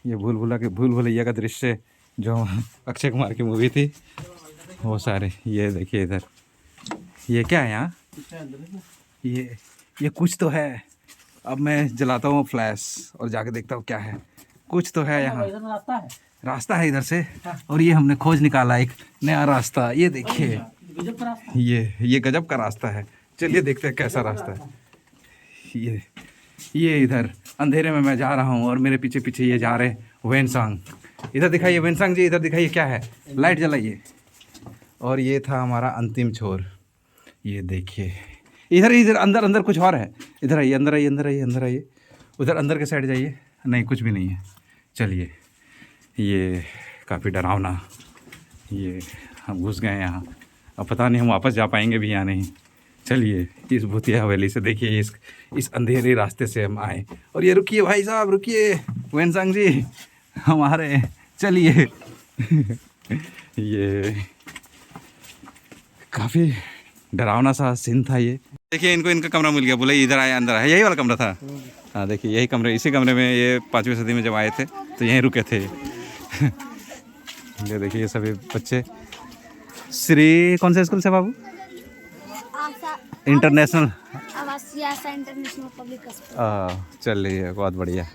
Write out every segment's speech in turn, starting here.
ये भूल भुलैया का दृश्य जो अक्षय कुमार की मूवी थी वो सारे। ये देखिए इधर, ये क्या है यहाँ, ये कुछ तो है। अब मैं जलाता हूँ फ्लैश और जाके देखता हूँ क्या है। कुछ तो है यहाँ, रास्ता है इधर से। और ये हमने खोज निकाला एक नया रास्ता। ये देखिए, ये गजब का रास्ता है। चलिए देखते हैं कैसा रास्ता है। ये इधर अंधेरे में मैं जा रहा हूँ और मेरे पीछे पीछे ये जा रहे वेनसांग। इधर दिखाइए वेनसांग जी, इधर दिखाइए क्या है, लाइट जलाइए। और ये था हमारा अंतिम छोर। ये देखिए इधर अंदर कुछ और है। इधर आइए, अंदर आइए। उधर अंदर के साइड जाइए। नहीं, कुछ भी नहीं है। चलिए, ये काफ़ी डरावना, ये हम घुस गए यहाँ। अब पता नहीं हम वापस जा पाएंगे भी या नहीं। चलिए, इस भूतिया हवेली से देखिए, इस अंधेरे रास्ते से हम आए। और ये रुकिए भाई साहब, रुकिए वेनसांग जी, हम आ रहे हैं। चलिए ये काफ़ी डरावना सा सीन था ये। देखिए इनका कमरा मिल गया, बोले इधर आए, अंदर आए। यही वाला कमरा था। हाँ देखिए, यही कमरे, इसी कमरे में ये 5वीं सदी में जब आए थे तो यहीं रुके थे। ये देखिए ये सभी बच्चे। श्री कौन से स्कूल से बाबू? International international public school. चलिए बहुत बढ़िया।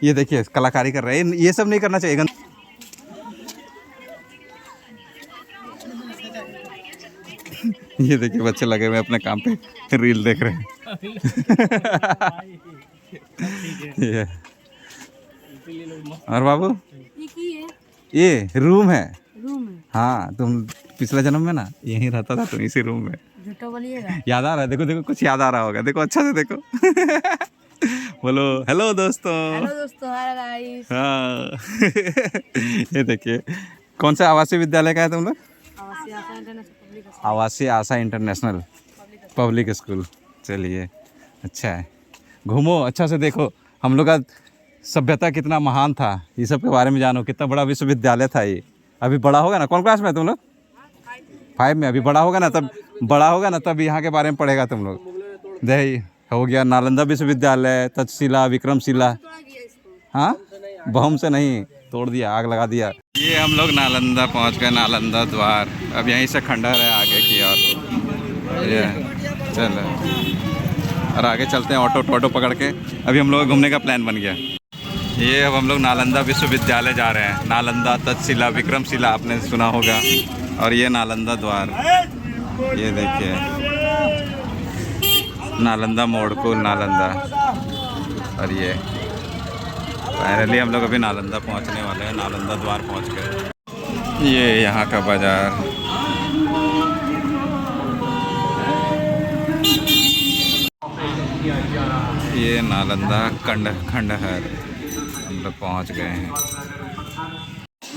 ये देखिए कलाकारी कर रहे हैं, ये सब नहीं करना चाहिए। ये देखिए बच्चे लगे हुए अपने काम पे, रील देख रहे हैं। ये और बाबू, ये रूम है। हाँ, तुम पिछले जन्म में ना यहीं रहता था, तुम इसी रूम में। याद आ रहा है? देखो कुछ याद आ रहा होगा। देखो अच्छा से देखो। बोलो हेलो दोस्तों। हाँ। ये देखिए, कौन सा आवासीय विद्यालय का है तुम लोग? आवासीय आशा इंटरनेशनल पब्लिक स्कूल। चलिए अच्छा है, घूमो अच्छा से देखो। हम लोग का सभ्यता कितना महान था, ये सब के बारे में जानो। कितना बड़ा विश्वविद्यालय था ये। अभी बड़ा होगा ना, कौन क्लास में है तुम लोग? 5 में। अभी बड़ा होगा ना तब यहाँ के बारे में पढ़ेगा तुम लोग। दे हो गया नालंदा विश्वविद्यालय, तक्षशिला, विक्रमशिला। हाँ, बम से नहीं तोड़ दिया, आग लगा दिया। ये हम लोग नालंदा पहुँच गए, नालंदा द्वार। अब यहीं से खंडहर है आगे की ओर। ये चलो, और आगे चलते हैं ऑटो पकड़ के। अभी हम लोग का घूमने का प्लान बन गया। ये अब हम लोग नालंदा विश्वविद्यालय जा रहे हैं। नालंदा, तक्षशिला, विक्रमशिला आपने सुना होगा। और ये नालंदा द्वार, ये देखिए नालंदा मोड़ को नालंदा। और ये फाइनली हम लोग अभी नालंदा पहुंचने वाले हैं, नालंदा द्वार पहुंच गए। ये यहाँ का बाजार। ये नालंदा खंडहर हम लोग पहुँच गए हैं।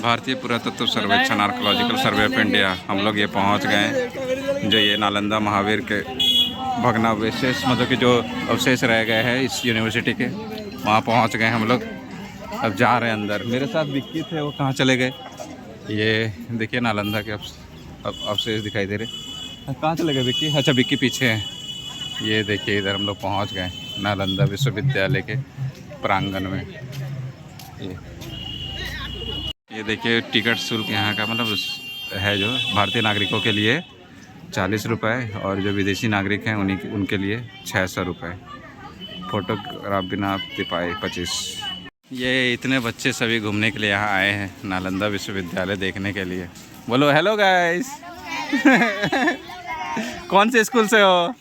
भारतीय पुरातत्व सर्वेक्षण, आर्कोलॉजिकल सर्वे ऑफ इंडिया, हम लोग ये पहुँच गए हैं। जो ये नालंदा महावीर के भग्नावशेष, मतलब कि जो अवशेष रह गए हैं इस यूनिवर्सिटी के, वहाँ पहुँच गए हम लोग। अब जा रहे हैं अंदर। मेरे साथ विक्की थे, वो कहाँ चले गए? ये देखिए नालंदा के अवशेष दिखाई दे रहे। कहाँ चले गए विक्की? अच्छा, विक्की पीछे है। ये देखिए इधर हम लोग पहुँच गए नालंदा विश्वविद्यालय के प्रांगण में। ये देखिए टिकट शुल्क यहाँ का मतलब है जो भारतीय नागरिकों के लिए 40 रुपये और जो विदेशी नागरिक हैं उनके लिए 600 रुपये। फोटोग्राफ बिना तिपाई 25। ये इतने बच्चे सभी घूमने के लिए यहाँ आए हैं नालंदा विश्वविद्यालय देखने के लिए। बोलो हेलो गाइस। कौन से स्कूल से हो?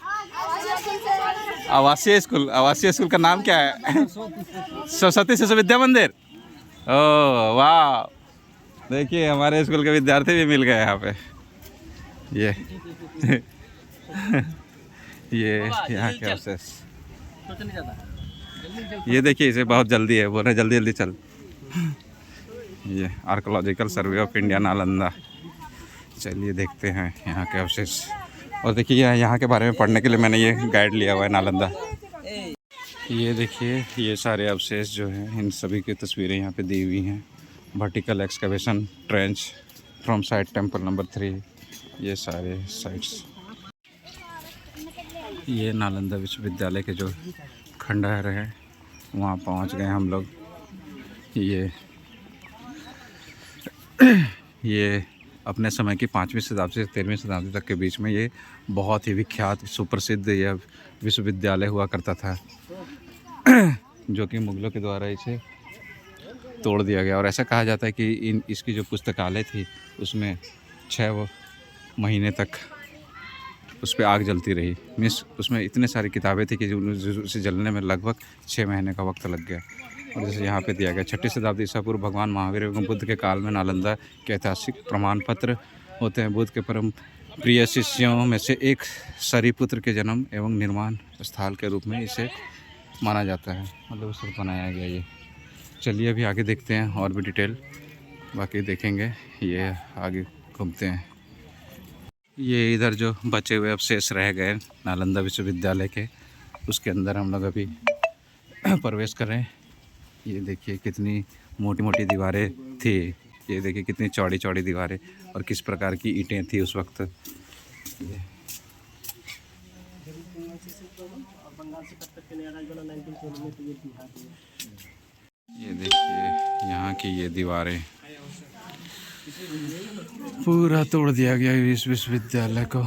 आवासीय स्कूल। आवासीय स्कूल का नाम क्या है? सरस्वती शिशु विद्या मंदिर। ओह वाह, देखिए हमारे स्कूल के विद्यार्थी भी मिल गए यहाँ पे। ये यहाँ के अवशेष। ये देखिए, इसे बहुत जल्दी है, बोल रहे जल्दी चल। ये archaeological survey of India Nalanda. चलिए देखते हैं यहाँ के अवशेष। और देखिए यहाँ के बारे में पढ़ने के लिए मैंने ये गाइड लिया हुआ है नालंदा। ये देखिए ये सारे अवशेष जो हैं, इन सभी की तस्वीरें यहाँ पे दी हुई हैं। Vertical excavation trench from site temple number 3। ये सारे साइट्स। ये नालंदा विश्वविद्यालय के जो खंडहर है वहाँ पहुँच गए हम लोग। ये अपने समय की 5वीं शताब्दी से 13वीं शताब्दी तक के बीच में ये बहुत ही विख्यात सुप्रसिद्ध यह विश्वविद्यालय हुआ करता था, जो कि मुगलों के द्वारा इसे तोड़ दिया गया। और ऐसा कहा जाता है कि इसकी जो पुस्तकालय थी उसमें 6 महीने तक उस पर आग जलती रही। मीन्स उसमें इतने सारी किताबें थी कि उसे जलने में लगभग 6 महीने का वक्त लग गया। और जैसे यहाँ पे दिया गया 6ठी शताब्दी ईसा पूर्व भगवान महावीर एवं बुद्ध के काल में नालंदा के ऐतिहासिक प्रमाण पत्र होते हैं। बुद्ध के परम प्रिय शिष्यों में से एक सरीपुत्र के जन्म एवं निर्माण स्थल के रूप में इसे माना जाता है। मतलब उस पर बनाया गया ये। चलिए अभी आगे देखते हैं और भी डिटेल बाकी देखेंगे। ये आगे घूमते हैं। ये इधर जो बचे हुए अवशेष रह गए नालंदा विश्वविद्यालय के, उसके अंदर हम लोग अभी प्रवेश कर रहे हैं। ये देखिए कितनी मोटी मोटी दीवारें थी, ये देखिए कितनी चौड़ी चौड़ी दीवारें और किस प्रकार की ईंटें थी उस वक्त। ये देखिए यहाँ की ये दीवारें, पूरा तोड़ दिया गया इस विश्वविद्यालय को।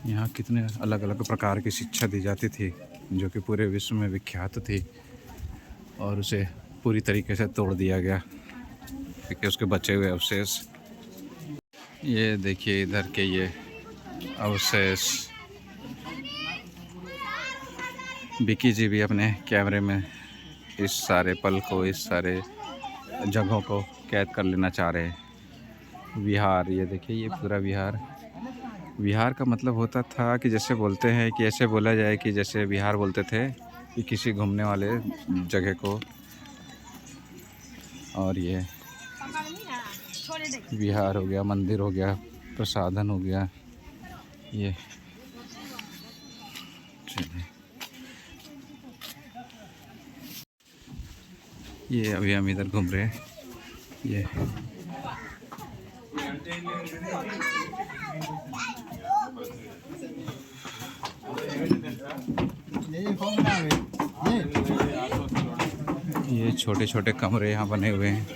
यहाँ कितने अलग अलग प्रकार की शिक्षा दी जाती थी जो कि पूरे विश्व में विख्यात थी, और उसे पूरी तरीके से तोड़ दिया गया क्योंकि उसके बचे हुए अवशेष। ये देखिए इधर के ये अवशेष। विकी जी भी अपने कैमरे में इस सारे पल को, इस सारे जगहों को कैद कर लेना चाह रहे हैं। विहार, ये देखिए ये पूरा विहार। विहार का मतलब होता था कि जैसे बोलते हैं कि ऐसे बोला जाए कि जैसे विहार बोलते थे कि किसी घूमने वाले जगह को। और ये विहार हो गया, मंदिर हो गया, प्रसाधन हो गया। ये अभी हम इधर घूम रहे हैं। ये छोटे छोटे कमरे यहाँ बने हुए हैं,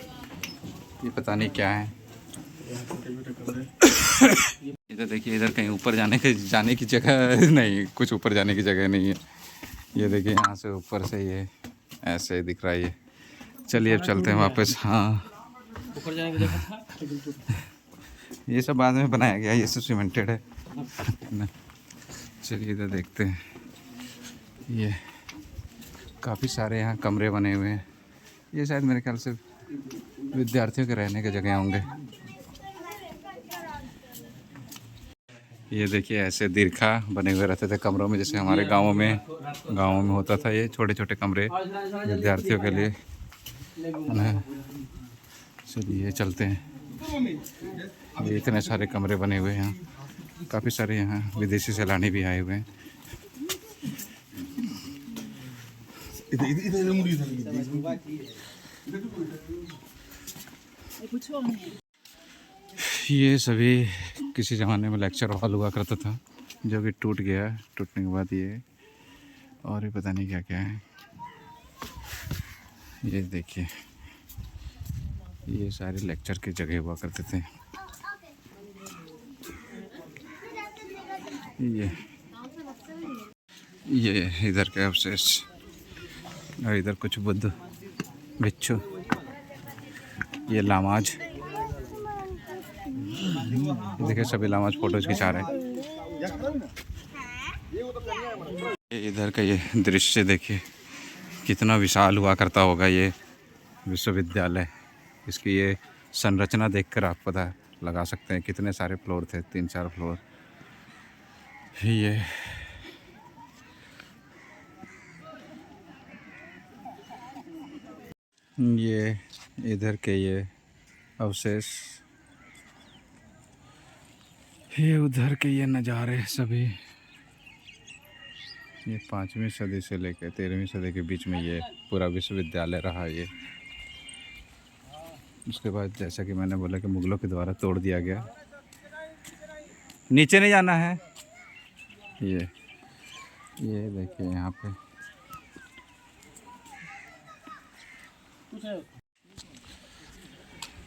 ये पता नहीं क्या है। इधर देखिए, इधर कहीं ऊपर जाने की जगह नहीं, कुछ ऊपर जाने की जगह नहीं है। ये देखिए यहाँ से ऊपर से ये ऐसे दिख रहा है ये। चलिए अब चलते हैं वापस। हाँ, ऊपर जाने की जगह था। ये सब बाद में बनाया गया, ये सब सीमेंटेड है ना। चलिए इधर देखते हैं। ये काफ़ी सारे यहाँ कमरे बने हुए हैं। ये शायद मेरे ख्याल से विद्यार्थियों के रहने की जगह होंगे। ये देखिए ऐसे दीर्घा बने हुए रहते थे कमरों में, जैसे हमारे गाँवों में होता था। ये छोटे छोटे कमरे विद्यार्थियों के लिए। चलिए चलते हैं। ये इतने सारे कमरे बने हुए हैं, काफ़ी सारे यहाँ विदेशी सैलानी भी आए हुए हैं। ये सभी किसी ज़माने में लेक्चर हॉल हुआ करता था, जो कि टूट गया। टूटने के बाद ये और भी पता नहीं क्या क्या है। ये देखिए, ये सारे लेक्चर की जगह हुआ करते थे। ये इधर के अवशेष, और इधर कुछ बुद्ध भिक्षु, ये लामाज। देखिए सभी लामाज फोटोज खिंचा रहे हैं। इधर का ये दृश्य देखिए, कितना विशाल हुआ करता होगा ये विश्वविद्यालय। इसकी ये संरचना देखकर आप पता लगा सकते हैं कितने सारे फ्लोर थे, 3-4 फ्लोर। ये इधर के ये अवशेष, ये उधर के ये नज़ारे सभी। ये 5वीं सदी से लेकर 13वीं सदी के बीच में ये पूरा विश्वविद्यालय रहा। ये उसके बाद जैसा कि मैंने बोला कि मुगलों के द्वारा तोड़ दिया गया। नीचे नहीं जाना है। ये ये देखिए यहाँ पे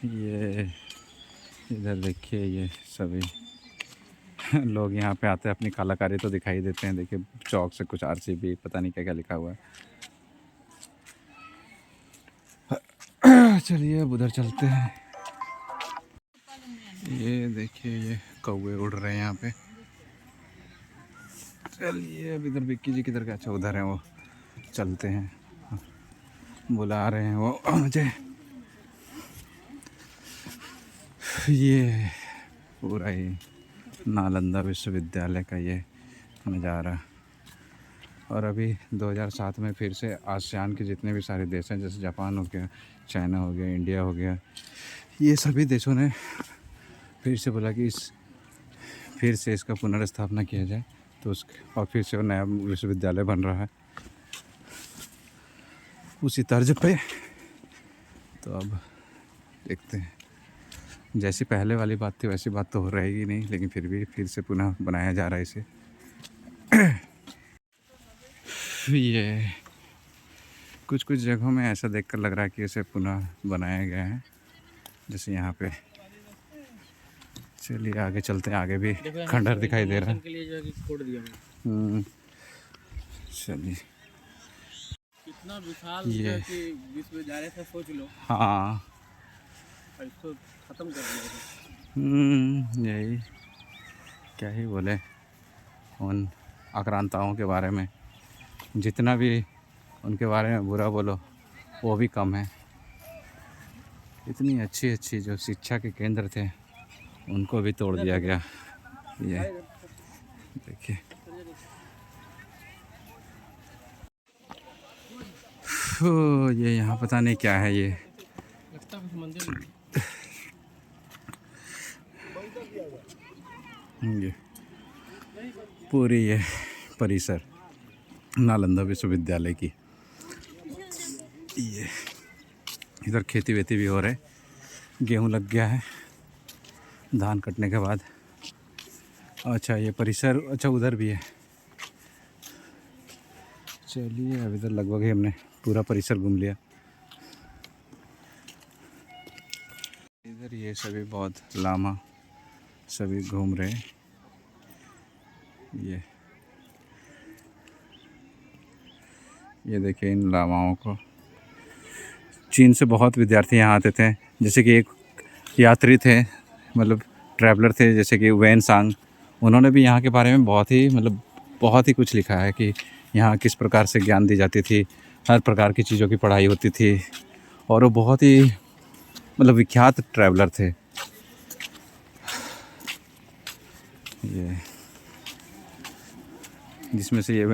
ये इधर देखिए ये सभी लोग यहाँ पे आते हैं, अपनी कलाकारी तो दिखाई देते हैं। देखिए चौक से कुछ RCB पता नहीं क्या क्या लिखा हुआ है। चलिए अब उधर चलते हैं। ये देखिए ये कौवे उड़ रहे हैं यहाँ पे। चलिए अब इधर विक्की जी किधर का, अच्छा उधर है वो, चलते हैं, बुला रहे हैं वो मुझे। ये पूरा ही नालंदा विश्वविद्यालय का ये नज़ारा। और अभी 2007 में फिर से आसियान के जितने भी सारे देश हैं, जैसे जापान हो गया, चाइना हो गया, इंडिया हो गया, ये सभी देशों ने फिर से बोला कि फिर से इसका पुनर्स्थापना किया जाए। तो और फिर से वो नया विश्वविद्यालय बन रहा है उसी तर्ज पे। तो अब देखते हैं, जैसी पहले वाली बात थी वैसी बात तो हो रहेगी नहीं, लेकिन फिर भी फिर से पुनः बनाया जा रहा है इसे। ये कुछ कुछ जगहों में ऐसा देखकर लग रहा है कि इसे पुनः बनाया गया है, जैसे यहाँ पे। चलिए आगे चलते हैं, आगे भी खंडहर दिखाई दे रहा है। चलिए कितना विशाल ये विश्वविद्यालय था, सोच लो। हाँ इसको खत्म कर दिया। यही क्या ही बोले उन आक्रांताओं के बारे में, जितना भी उनके बारे में बुरा बोलो वो भी कम है। इतनी अच्छी अच्छी जो शिक्षा के केंद्र थे उनको भी तोड़ दिया गया। ये देखिए ये यहाँ पता नहीं क्या है ये। ये पूरी ये परिसर नालंदा विश्वविद्यालय की। ये इधर खेती वेती भी हो रहा है, गेहूं लग गया है धान कटने के बाद। अच्छा ये परिसर, अच्छा उधर भी है। चलिए अब इधर लगभग ही हमने पूरा परिसर घूम लिया। इधर ये सभी बौद्ध लामा सभी घूम रहे हैं। ये देखिए इन लामाओं को। चीन से बहुत विद्यार्थी यहाँ आते थे, जैसे कि एक यात्री थे, मतलब ट्रैवलर थे, जैसे कि वैन सांग। उन्होंने भी यहाँ के बारे में बहुत ही कुछ लिखा है कि यहाँ किस प्रकार से ज्ञान दी जाती थी, हर प्रकार की चीज़ों की पढ़ाई होती थी। और वो बहुत ही विख्यात ट्रैवलर थे। ये जिसमें से ये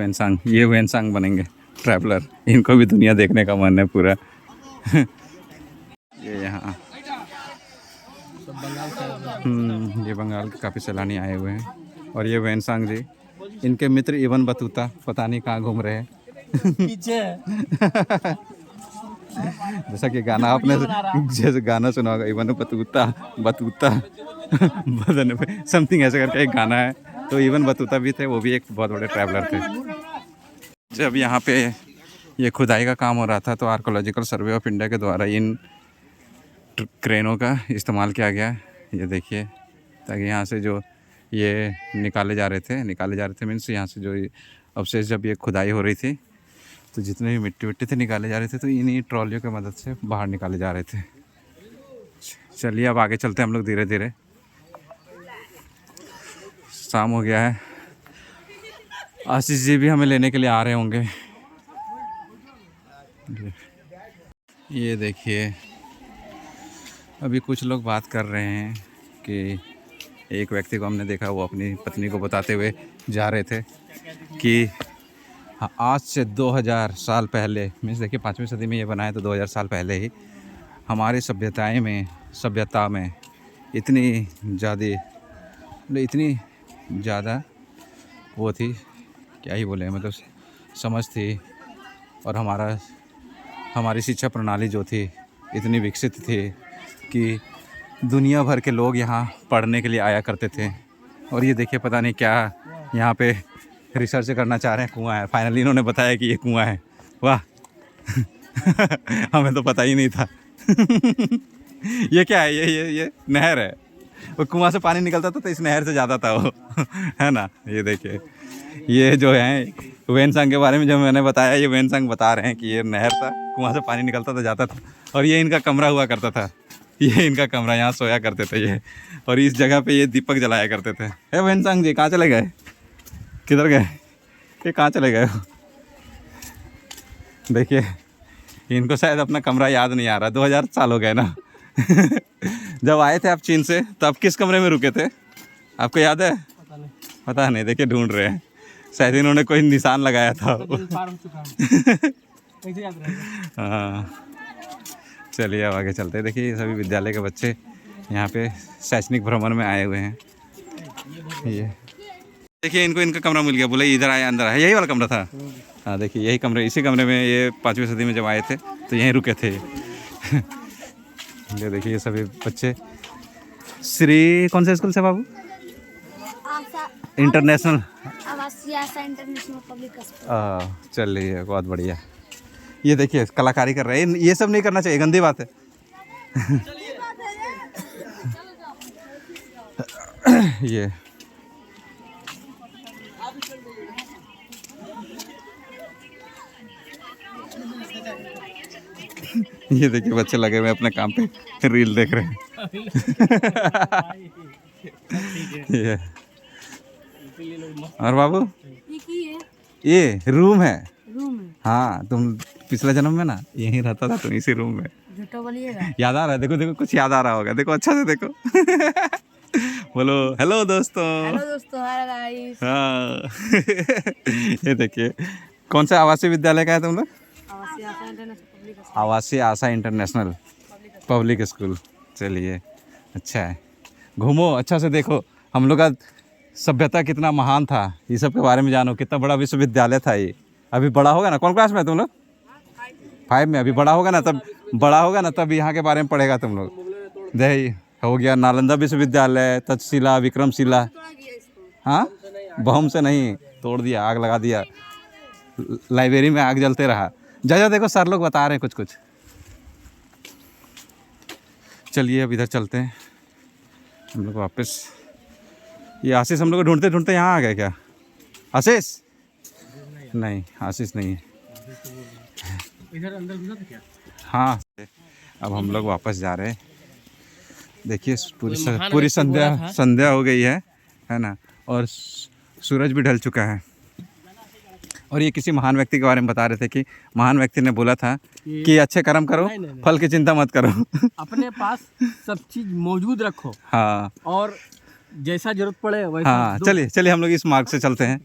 वैन सांग बनेंगे ट्रैवलर। इनको भी दुनिया देखने का मन है पूरा। ये यहाँ ये बंगाल के काफ़ी सैलानी आए हुए हैं। और ये वैन सांग जी, इनके मित्र इवन बतूता पता नहीं कहाँ घूम रहे हैं पीछे। जैसा कि गाना आपने जैसे गाना सुना होगा, इवन बतूता बदन पे समथिंग ऐसे करके एक गाना है। तो इवन बतूता भी थे, वो भी एक बहुत बड़े ट्रैवलर थे। जब यहाँ पे ये खुदाई का काम हो रहा था तो आर्कोलॉजिकल सर्वे ऑफ इंडिया के द्वारा इन क्रेनों का इस्तेमाल किया गया। ये देखिए, ताकि यहाँ से जो ये निकाले जा रहे थे मीन्स यहाँ से जो अवशेष, जब ये खुदाई हो रही थी तो जितने भी मिट्टी थे निकाले जा रहे थे, तो इन्हीं ट्रॉलियों की मदद से बाहर निकाले जा रहे थे। चलिए अब आगे चलते हैं हम लोग धीरे धीरे। शाम हो गया है, आशीष जी भी हमें लेने के लिए आ रहे होंगे। ये देखिए अभी कुछ लोग बात कर रहे हैं कि एक व्यक्ति को हमने देखा, वो अपनी पत्नी को बताते हुए जा रहे थे कि आज से 2000 साल पहले, मीन्स देखिए 5वीं सदी में ये बना है, तो 2000 साल पहले ही हमारी सभ्यता में इतनी ज़्यादा वो थी, क्या ही बोले, समझ थी। और हमारी शिक्षा प्रणाली जो थी इतनी विकसित थी कि दुनिया भर के लोग यहाँ पढ़ने के लिए आया करते थे। और ये देखिए पता नहीं क्या यहाँ पे रिसर्च करना चाह रहे हैं, कुआं है। फाइनली इन्होंने बताया कि ये कुआं है। वाह हमें तो पता ही नहीं था ये क्या है? ये नहर है। वो कुआं से पानी निकलता था तो इस नहर से जाता था वो है ना। ये देखिए, ये जो है वेनसंग के बारे में जो मैंने बताया, ये वेनसंग बता रहे हैं कि ये नहर था, कुआं से पानी निकलता था जाता था, और ये इनका कमरा हुआ करता था। ये इनका कमरा, यहाँ सोया करते थे ये, और इस जगह पे ये दीपक जलाया करते थे। हे वेनसंग जी, कहाँ चले गए? किधर गए? ये कहाँ चले गए? देखिए, इनको शायद अपना कमरा याद नहीं आ रहा। 2000 साल हो गए ना जब आए थे आप चीन से, तब किस कमरे में रुके थे? आपको याद है? पता नहीं। पता नहीं, देखिए ढूंढ रहे हैं। शायद इन्होंने कोई निशान लगाया था पार हो चुका है। कैसे याद रहेगा? हाँ, चलिए अब आगे चलते हैं। देखिए, ये सभी विद्यालय के बच्चे यहाँ पे शैक्षणिक भ्रमण में आए हुए हैं। ये देखिए, इनको इनका कमरा मिल गया। बोले इधर आए, अंदर आए। यही वाला कमरा था। हाँ, देखिए यही कमरे, इसी कमरे में ये 5वीं सदी में जब आए थे तो यहीं रुके थे ये देखिए, ये सभी बच्चे श्री कौन से स्कूल से बाबू? आशा इंटरनेशनल। आवासीय आशा इंटरनेशनल पब्लिक स्कूल। चलिए, बहुत बढ़िया। ये देखिए, कलाकारी कर रहे हैं। ये सब नहीं करना चाहिए, गंदी बात है ये ये देखिए, बच्चे लगे हुए अपने काम पे रील देख रहे हैं ये। और बाबू, ये रूम है। हाँ, तुम पिछले जन्म में ना यहीं रहता था, तुम इसी रूम में। झूठो बोलिएगा। याद आ रहा है? देखो देखो, कुछ याद आ रहा होगा। देखो अच्छा से देखो बोलो हेलो दोस्तों। हेलो दोस्तों, हाय गाइस। हाँ ये देखिए, कौन सा आवासीय विद्यालय का है तुम लोग? आवासीय आशा इंटरनेशनल पब्लिक स्कूल। चलिए, अच्छा है। घूमो, अच्छा से देखो हम लोग का सभ्यता कितना महान था, ये सब के बारे में जानो। कितना बड़ा विश्वविद्यालय था ये। अभी बड़ा होगा ना। कौन क्लास में है तुम लोग? 5 में। अभी बड़ा होगा ना तब यहाँ के बारे में पढ़ेगा तुम लोग। दे हो गया नालंदा विश्वविद्यालय, तक्षशिला, विक्रमशिला। हाँ, बम से नहीं, तोड़ दिया, आग लगा दिया। लाइब्रेरी में आग जलते रहा। जा देखो, सर लोग बता रहे हैं कुछ कुछ। चलिए अब इधर चलते हैं हम लोग वापस। ये आशीष हम लोग को ढूंढते ढूंढते यहाँ आ गए क्या? आशीष नहीं, आशीष नहीं है। इधर अंदर घुसा था क्या? हाँ, अब हम लोग वापस जा रहे हैं। देखिए, पूरी संध्या हो गई है ना, और सूरज भी ढल चुका है। और ये किसी महान व्यक्ति के बारे में बता रहे थे कि महान व्यक्ति ने बोला था कि अच्छे कर्म करो, नहीं। फल की चिंता मत करो अपने पास सब चीज मौजूद रखो। हाँ, और जैसा जरूरत पड़े वैसा। हाँ, चलिए हम लोग इस मार्ग से चलते हैं।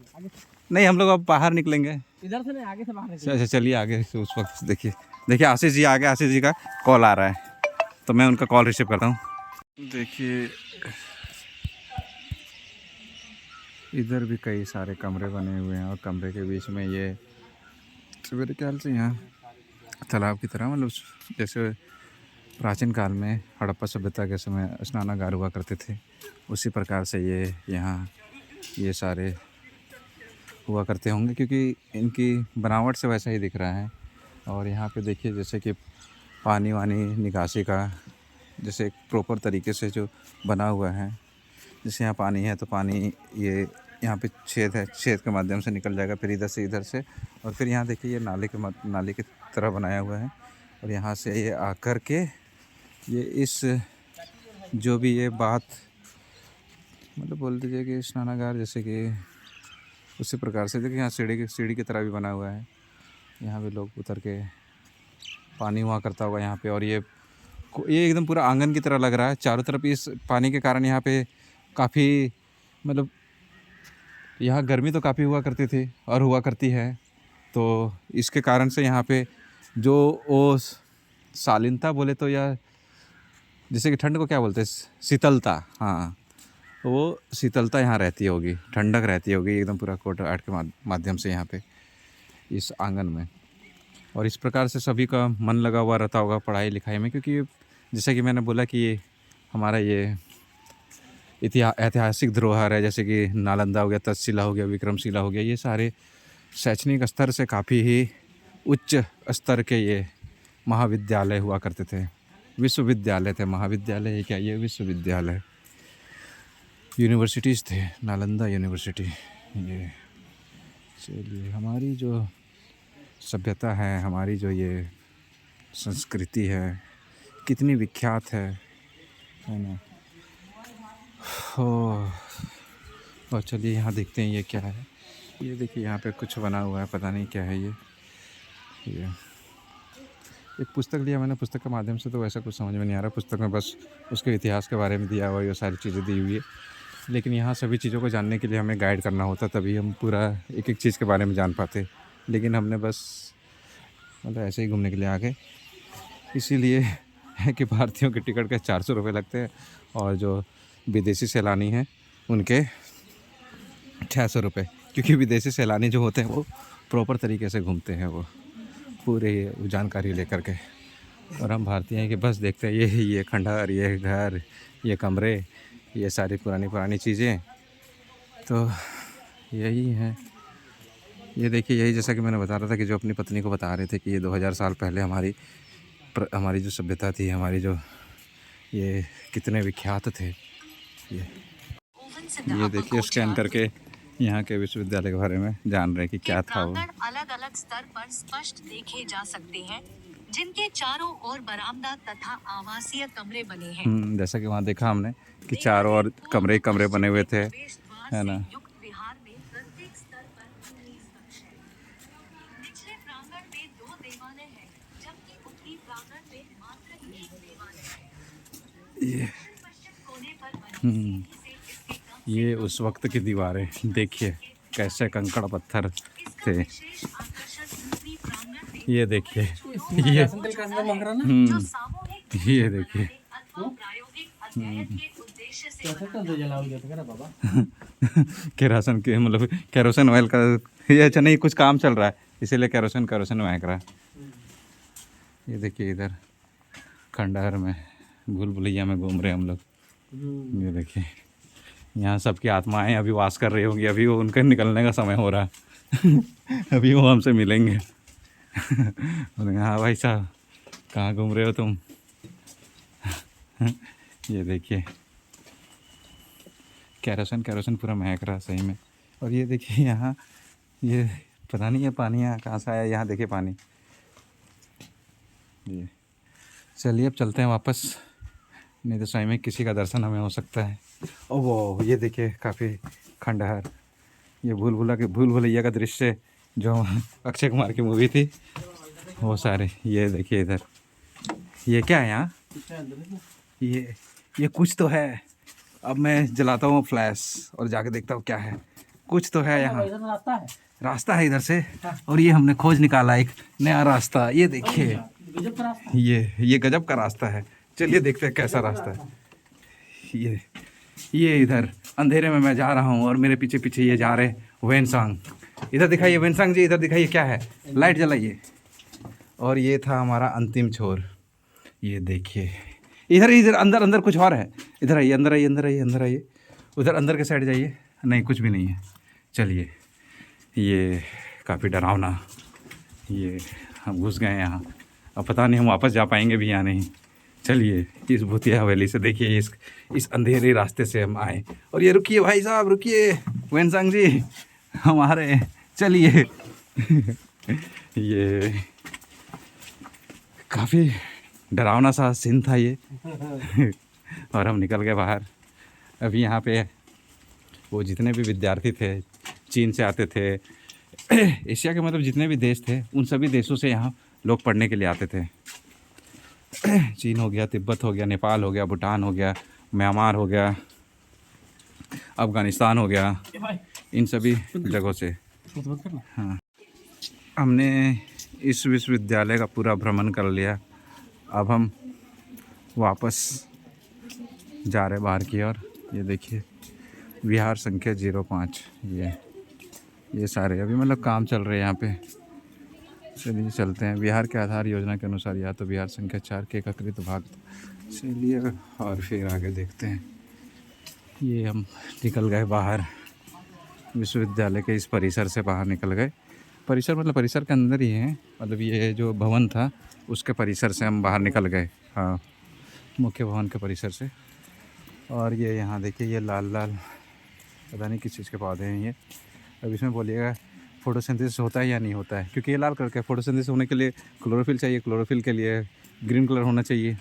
नहीं, हम लोग अब बाहर निकलेंगे। इधर से नहीं, आगे से बाहर निकलो। अच्छा, चलिए आगे से। उस वक्त देखिए आशीष जी आ गए। आशीष जी का कॉल आ रहा है, तो मैं उनका कॉल रिसीव करता हूँ। देखिए, इधर भी कई सारे कमरे बने हुए हैं, और कमरे के बीच में ये मेरे ख्याल से यहाँ तालाब की तरह, मतलब जैसे प्राचीन काल में हड़प्पा सभ्यता के समय स्नानागार हुआ करते थे, उसी प्रकार से ये यहाँ ये सारे हुआ करते होंगे, क्योंकि इनकी बनावट से वैसा ही दिख रहा है। और यहाँ पे देखिए, जैसे कि पानी वानी निकासी का जैसे एक प्रॉपर तरीके से जो बना हुआ है। जैसे यहाँ पानी है तो पानी ये यहाँ पे छेद है, छेद के माध्यम से निकल जाएगा, फिर इधर से इधर से, और फिर यहाँ देखिए ये नाले की तरह बनाया हुआ है। और यहाँ से ये आकर के ये इस जो भी ये बात मतलब बोल दीजिए कि स्नानागार, जैसे कि उसी प्रकार से देखिए यहाँ सीढ़ी की तरह भी बना हुआ है। यहाँ भी लोग उतर के पानी हुआ करता होगा यहाँ पे। और ये एकदम पूरा आंगन की तरह लग रहा है चारों तरफ। इस पानी के कारण यहाँ पे काफ़ी मतलब यहाँ गर्मी तो काफ़ी हुआ करती थी और हुआ करती है, तो इसके कारण से यहाँ पे जो वो शालीनता बोले तो, या जैसे कि ठंड को क्या बोलते हैं, शीतलता। हाँ, वो शीतलता यहाँ रहती होगी, ठंडक रहती होगी एकदम पूरा कोट आर्ट के माध्यम से यहाँ पे इस आंगन में। और इस प्रकार से सभी का मन लगा हुआ रहता होगा पढ़ाई लिखाई में, क्योंकि जैसे कि मैंने बोला कि ये हमारा ये ऐतिहासिक धरोहर है, जैसे कि नालंदा हो गया, तक्षशिला हो गया, विक्रमशिला हो गया। ये सारे शैक्षणिक स्तर से काफ़ी ही उच्च स्तर के ये महाविद्यालय हुआ करते थे, विश्वविद्यालय थे। महाविद्यालय क्या, ये विश्वविद्यालय, यूनिवर्सिटीज़ थे, नालंदा यूनिवर्सिटी। ये चलिए, हमारी जो सभ्यता है, हमारी जो ये संस्कृति है, कितनी विख्यात है ना। और चलिए यहाँ देखते हैं ये क्या है। ये देखिए यहाँ पे कुछ बना हुआ है, पता नहीं क्या है ये एक पुस्तक लिया मैंने, पुस्तक के माध्यम से तो वैसा कुछ समझ में नहीं आ रहा। पुस्तक में बस उसके इतिहास के बारे में दिया हुआ है, ये सारी चीज़ें दी हुई है। लेकिन यहाँ सभी चीज़ों को जानने के लिए हमें गाइड करना होता, तभी हम पूरा एक एक चीज़ के बारे में जान पाते। लेकिन हमने बस मतलब ऐसे ही घूमने के लिए आ गए। इसीलिए है कि भारतीयों के टिकट के 400 रुपये लगते हैं और जो विदेशी सैलानी हैं उनके 600 रुपये, क्योंकि विदेशी सैलानी जो होते हैं वो प्रॉपर तरीके से घूमते हैं, वो पूरे जानकारी लेकर के। और हम भारतीय हैं कि बस देखते हैं ये खंडहर, ये घर, ये कमरे, ये सारी पुरानी चीज़ें, तो यही है। ये देखिए, यही जैसा कि मैंने बता रहा था कि जो अपनी पत्नी को बता रहे थे कि ये 2000 साल पहले हमारी जो सभ्यता थी, हमारी जो ये कितने विख्यात थे। ये देखिए, स्कैन करके यहाँ के विश्वविद्यालय के बारे में जान रहे कि क्या था वो। अलग अलग स्तर पर स्पष्ट देखे जा सकते हैं, जिनके चारों ओर बरामदा तथा आवासीय कमरे बने हैं। जैसा कि वहाँ देखा हमने कि चारों ओर कमरे बने हुए थे, है ना। विहार में प्रत्येक स्तर पर 19 कक्ष हैं। निचले प्रांगण में 2 देवालय हैं, जबकि उत्तरी प्रांगण में मात्र 1 देवालय है। पश्चिम कोने पर बनी ये उस वक्त की दीवारें देखिए कैसे कंकड़ पत्थर थे। ये देखिए, ये देखिए केरोसिन के मतलब केरोसिन ऑयल का ये, अच्छा नहीं, कुछ काम चल रहा है इसीलिए केरोसिन महक रहा है। ये देखिए, इधर खंडहर में भूल भुलैया में घूम रहे हम लोग। ये देखिए, यहाँ सबकी आत्माएं अभी वास कर रही होंगी, अभी वो उनके निकलने का समय हो रहा है अभी वो हमसे मिलेंगे हाँ भाई साहब, कहाँ घूम रहे हो तुम ये देखिए, केरोसिन पूरा महक रहा सही में। और ये देखिए यहाँ, ये पता नहीं है पानी यहाँ कहाँ से आया। यहाँ देखिए पानी। ये चलिए अब चलते हैं वापस, नहीं तो सही में किसी का दर्शन हमें हो सकता है। ओ वो ये देखिए, काफ़ी खंडहर, ये भूल भुलैया का दृश्य जो अक्षय कुमार की मूवी थी, वो सारे। ये देखिए इधर, ये क्या है यहाँ, ये कुछ तो है। अब मैं जलाता हूँ फ्लैश और जाके देखता हूँ क्या है। कुछ तो है यहाँ, रास्ता है इधर से, और ये हमने खोज निकाला एक नया रास्ता। ये देखिए, ये गजब का रास्ता है। चलिए देखते हैं कैसा रास्ता है। ये इधर अंधेरे में मैं जा रहा हूँ और मेरे पीछे पीछे ये जा रहे वेनसांग। इधर दिखाइए वेनसांग जी, इधर दिखाइए क्या है, लाइट जलाइए। और ये था हमारा अंतिम छोर। ये देखिए, इधर अंदर कुछ और है। इधर आइए, अंदर आइए, उधर अंदर के साइड जाइए। नहीं, कुछ भी नहीं है। चलिए, ये काफ़ी डरावना, ये हम घुस गए यहाँ। अब पता नहीं हम वापस जा पाएंगे भी या नहीं। चलिए, इस भूतिया हवेली से देखिए, इस अंधेरे रास्ते से हम आए। और ये रुकिए भाई साहब, रुकिए, वेनसांग जी हमारे, चलिए ये काफ़ी डरावना सा सीन था ये और हम निकल गए बाहर। अभी यहाँ पे वो जितने भी विद्यार्थी थे, चीन से आते थे, एशिया के मतलब जितने भी देश थे, उन सभी देशों से यहाँ लोग पढ़ने के लिए आते थे। चीन हो गया, तिब्बत हो गया, नेपाल हो गया, भूटान हो गया, म्यांमार हो गया, अफ़गानिस्तान हो गया, इन सभी जगहों से। हाँ, हमने इस विश्वविद्यालय का पूरा भ्रमण कर लिया। अब हम वापस जा रहे बाहर की ओर। ये देखिए, विहार संख्या 05, ये सारे अभी मतलब काम चल रहे हैं यहाँ पे। चलिए चलते हैं। बिहार के आधार योजना के अनुसार या तो बिहार संख्या 4 के एकीकृत भाग। चलिए और फिर आगे देखते हैं। ये हम निकल गए बाहर, विश्वविद्यालय के इस परिसर से बाहर निकल गए। परिसर मतलब परिसर के अंदर ही है, मतलब ये जो भवन था उसके परिसर से हम बाहर निकल गए। हाँ, मुख्य भवन के परिसर से। और ये यहाँ देखिए, ये लाल लाल पता नहीं किस चीज़ के पौधे हैं ये। अब इसमें बोलिएगा फोटोसिंथेसिस होता है या नहीं होता है, क्योंकि ये लाल कलर का फोटोसिंथेसिस होने के लिए क्लोरोफिल चाहिए, क्लोरोफिल के लिए ग्रीन कलर होना चाहिए।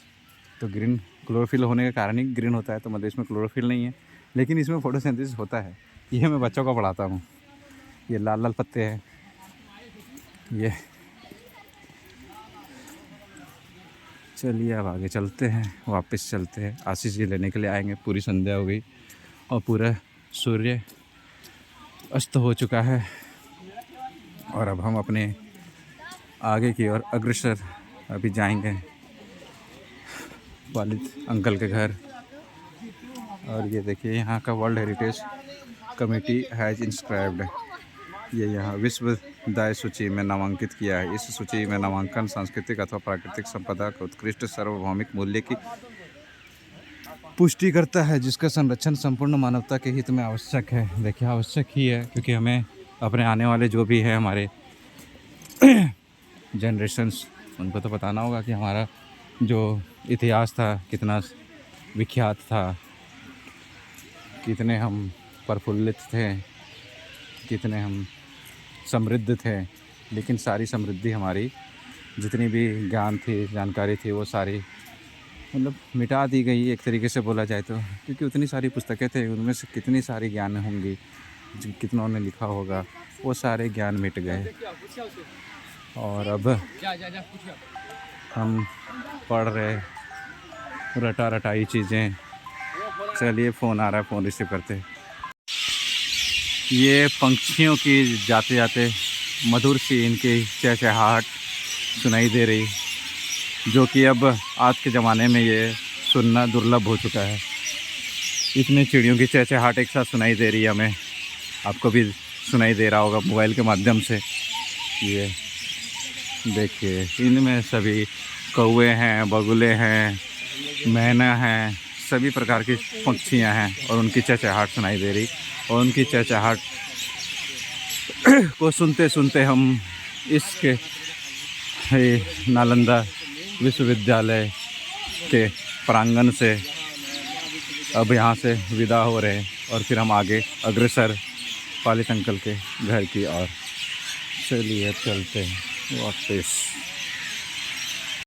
तो ग्रीन क्लोरोफिल होने के कारण ही ग्रीन होता है, तो मतलब इसमें क्लोरोफिल नहीं है, लेकिन इसमें फोटोसिंथेसिस होता है। ये मैं बच्चों को पढ़ाता हूँ। ये लाल लाल पत्ते हैं ये। चलिए अब आगे चलते हैं, वापस चलते हैं। आशीष जी लेने के लिए आएंगे। पूरी संध्या हो गई और पूरा सूर्य अस्त हो चुका है और अब हम अपने आगे की ओर अग्रसर अभी जाएंगे वालिद अंकल के घर। और ये देखिए, यहाँ का world heritage committee has inscribed, ये यहाँ विश्वविद्यालय सूची में नामांकित किया है। इस सूची में नामांकन सांस्कृतिक अथवा प्राकृतिक संपदा के उत्कृष्ट सार्वभौमिक मूल्य की पुष्टि करता है, जिसका संरक्षण संपूर्ण मानवता के हित में आवश्यक है। देखिए, आवश्यक ही है, क्योंकि हमें अपने आने वाले जो भी है हमारे जनरेशन्स, उनको तो बताना होगा कि हमारा जो इतिहास था कितना विख्यात था, कितने हम प्रफुल्लित थे, कितने हम समृद्ध थे। लेकिन सारी समृद्धि हमारी, जितनी भी ज्ञान थी, जानकारी थी, वो सारी मतलब मिटा दी गई एक तरीके से बोला जाए तो, क्योंकि उतनी सारी पुस्तकें थे, उनमें से कितनी सारी ज्ञान होंगी, कितनों ने लिखा होगा, वो सारे ज्ञान मिट गए। और अब हम पढ़ रहे रटा रटाई चीज़ें। चलिए, फ़ोन आ रहा है, फ़ोन रिसीव करते। ये पंछियों की जाते जाते मधुर सी इनकी चहचहाहट सुनाई दे रही, जो कि अब आज के ज़माने में ये सुनना दुर्लभ हो चुका है। इतने चिड़ियों की चहचहाहट एक साथ सुनाई दे रही है हमें। आपको भी सुनाई दे रहा होगा मोबाइल के माध्यम से। ये देखिए, इनमें सभी कौवे हैं, बगुले हैं, मैना हैं, सभी प्रकार की पक्षियां हैं और उनकी चहचहाहट सुनाई दे रही। और उनकी चहचहाहट को सुनते सुनते हम इसके नालंदा विश्वविद्यालय के प्रांगण से अब यहाँ से विदा हो रहे हैं और फिर हम आगे अग्रसर वालिद अंकल के घर की ओर। चलिए चलते हैं वापस।